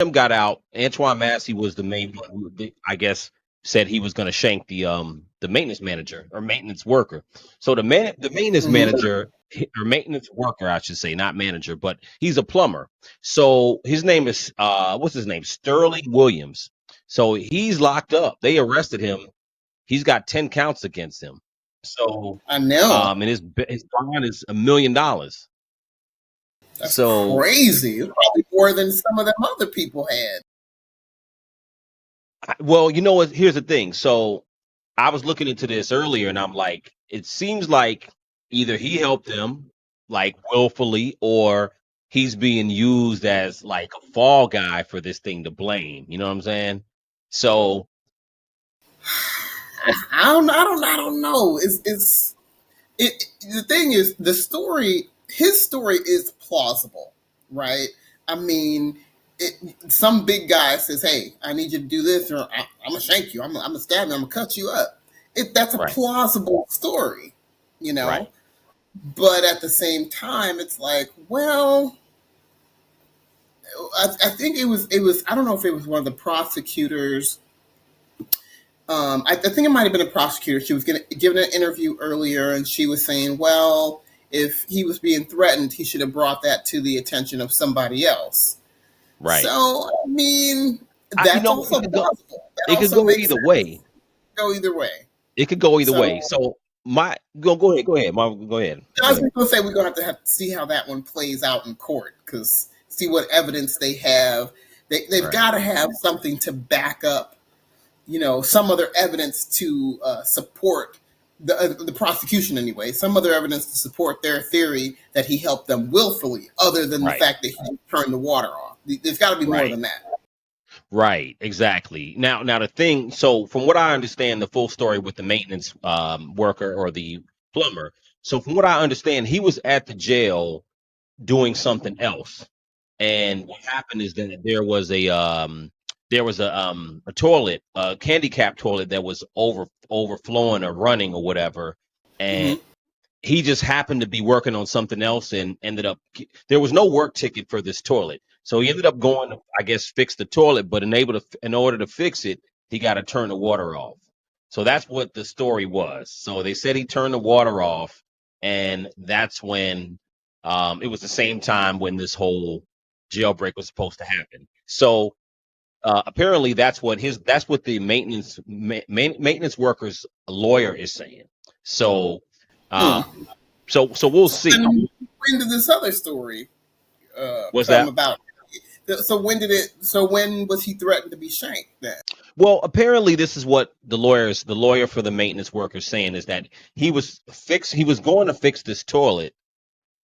him got out. Antoine Massey was the main one who, I guess, said he was going to shank the maintenance manager or maintenance worker. So the maintenance Mhm. manager or maintenance worker, I should say, not manager, but he's a plumber. So his name is what's his name? Sterling Williams. So he's locked up. They arrested him. He's got 10 counts against him. So I know. and his bond is $1 million. That's So crazy. It's probably more than some of them other people had. well, you know what? Here's the thing. So I was looking into this earlier, and I'm like, it seems like either he helped them, like willfully, or he's being used as like a fall guy for this thing to blame. You know what I'm saying? So I don't know. The thing is, the story, his story is plausible, right? I mean, some big guy says, "Hey, I need you to do this, or I'm gonna shank you. I'm gonna stab you. I'm gonna cut you up." That's a right, plausible story, you know. right, But at the same time, it's like, well, I think it was. I don't know if it was one of the prosecutors. I think it might have been a prosecutor. She was giving an interview earlier, and she was saying, "Well, if he was being threatened, he should have brought that to the attention of somebody else." right. So, I mean, You that's know, also plausible. That it could also go makes either sense. way. Go either way. It could go either way. So, So my go ahead, go ahead, I go was ahead. going to say we're going to have to see how that one plays out in court, because see what evidence they have. They've Right, got to have something to back up, some other evidence to support the prosecution anyway, some other evidence to support their theory that he helped them willfully, other than the right, fact that he turned the water off. There's got to be more right. than that. Right, exactly. Now the thing. So from what I understand, the full story with the maintenance worker or the plumber. So from what I understand, he was at the jail doing something else, and what happened is that there was a toilet, a candy cap toilet that was overflowing or running or whatever, and Hmm. he just happened to be working on something else and ended up there was no work ticket for this toilet, so he ended up going to, I guess, fix the toilet, but in order to fix it, he got to turn the water off. So that's what the story was. So they said he turned the water off, and that's when it was the same time when this whole jailbreak was supposed to happen. So apparently that's what the maintenance workers lawyer is saying. So Hmm. um, so we'll So see. then, when did this other story Was come that? about? So when did it? So when was he threatened to be shanked? Then. Well, apparently this is what the lawyer for the maintenance workers saying is that he was going to fix this toilet,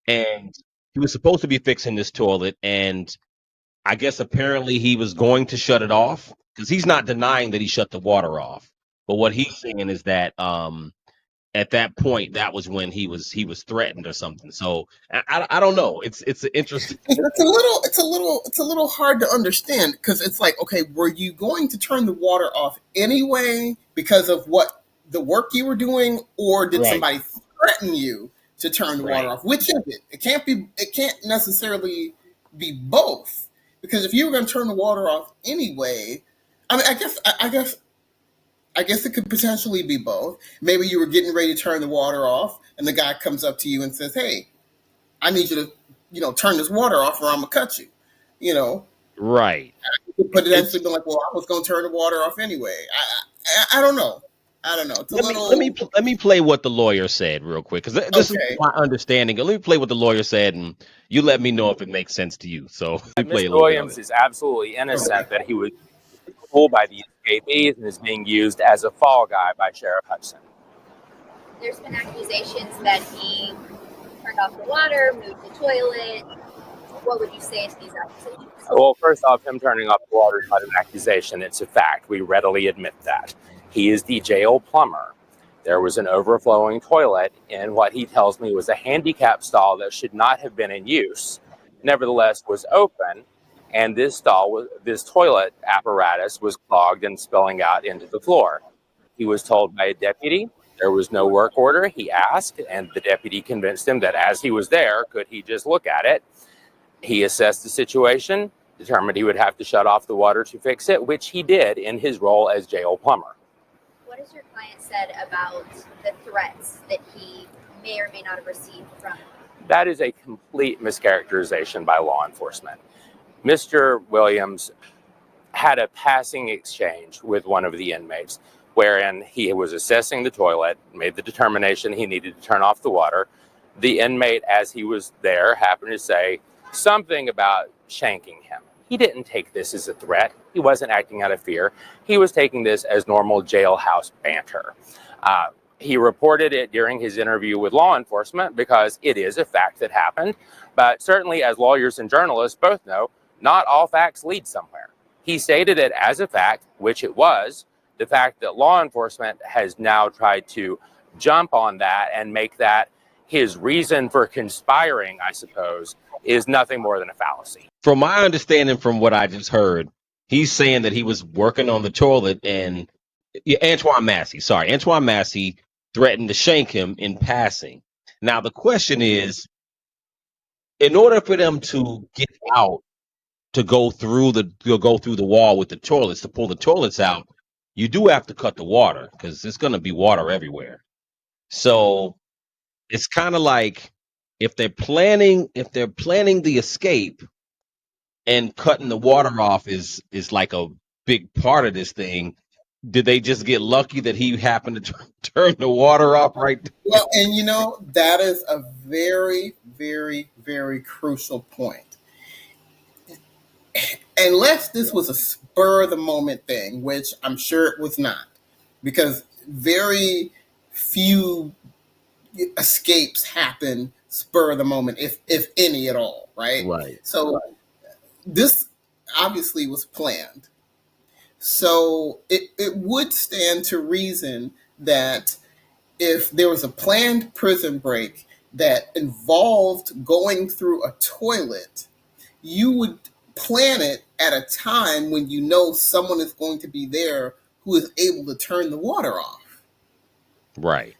and he was supposed to be fixing this toilet, and I guess apparently he was going to shut it off because he's not denying that he shut the water off. But what he's saying is that at that point, that was when he was threatened or something. So I don't know. It's an interesting. It's a little hard to understand, because it's like, okay, were you going to turn the water off anyway because of what the work you were doing, or did Right, somebody threaten you to turn the water right, off? Which is it? It can't necessarily be both, because if you were going to turn the water off anyway, I mean, I guess it could potentially be both. Maybe you were getting ready to turn the water off, and the guy comes up to you and says, "Hey, I need you to, turn this water off, or I'm gonna cut you." You know, right. but it It's actually been like, "Well, I was gonna turn the water off anyway." I don't know. I don't know. It's a little let me play what the lawyer said real quick because this is okay. my understanding. Let me play what the lawyer said, and you let me know if it makes sense to you. So let me play a Mr. little bit of Williams it. is absolutely innocent Okay. that he was pulled by the escapees and is being used as a fall guy by Sheriff Hudson. There's been accusations that he turned off the water, moved the toilet. What would you say to these accusations? Well, first off, him turning off the water is not an accusation. It's a fact. We readily admit that. He is the jail plumber. There was an overflowing toilet in what he tells me was a handicap stall that should not have been in use. Nevertheless, was open, and this toilet apparatus was clogged and spilling out into the floor. He was told by a deputy there was no work order. He asked, and the deputy convinced him that as he was there, could he just look at it? He assessed the situation, determined he would have to shut off the water to fix it, which he did in his role as jail plumber. What has your client said about the threats that he may or may not have received from him? That is a complete mischaracterization by law enforcement. Mr. Williams had a passing exchange with one of the inmates wherein he was assessing the toilet, made the determination he needed to turn off the water. The inmate, as he was there, happened to say something about shanking him. He didn't take this as a threat. He wasn't acting out of fear. He was taking this as normal jailhouse banter. He reported it during his interview with law enforcement because it is a fact that happened. But certainly, as lawyers and journalists both know, not all facts lead somewhere. He stated it as a fact, which it was. The fact that law enforcement has now tried to jump on that and make that his reason for conspiring, I suppose, is nothing more than a fallacy. From my understanding, from what I just heard, he's saying that he was working on the toilet and Antoine Massey threatened to shank him in passing. Now, the question is, in order for them to get out, to go through the wall with the toilets, to pull the toilets out, you do have to cut the water because there's going to be water everywhere. So it's kind of like if they're planning the escape, and cutting the water off is like a big part of this thing. Did they just get lucky that he happened to turn the water off right there? Well, and that is a very, very, very crucial point. Unless this was a spur of the moment thing, which I'm sure it was not, because very few escapes happen spur of the moment, if any at all, right? Right. So this obviously was planned. So it would stand to reason that if there was a planned prison break that involved going through a toilet, you would plan it at a time when you know someone is going to be there who is able to turn the water off. Right.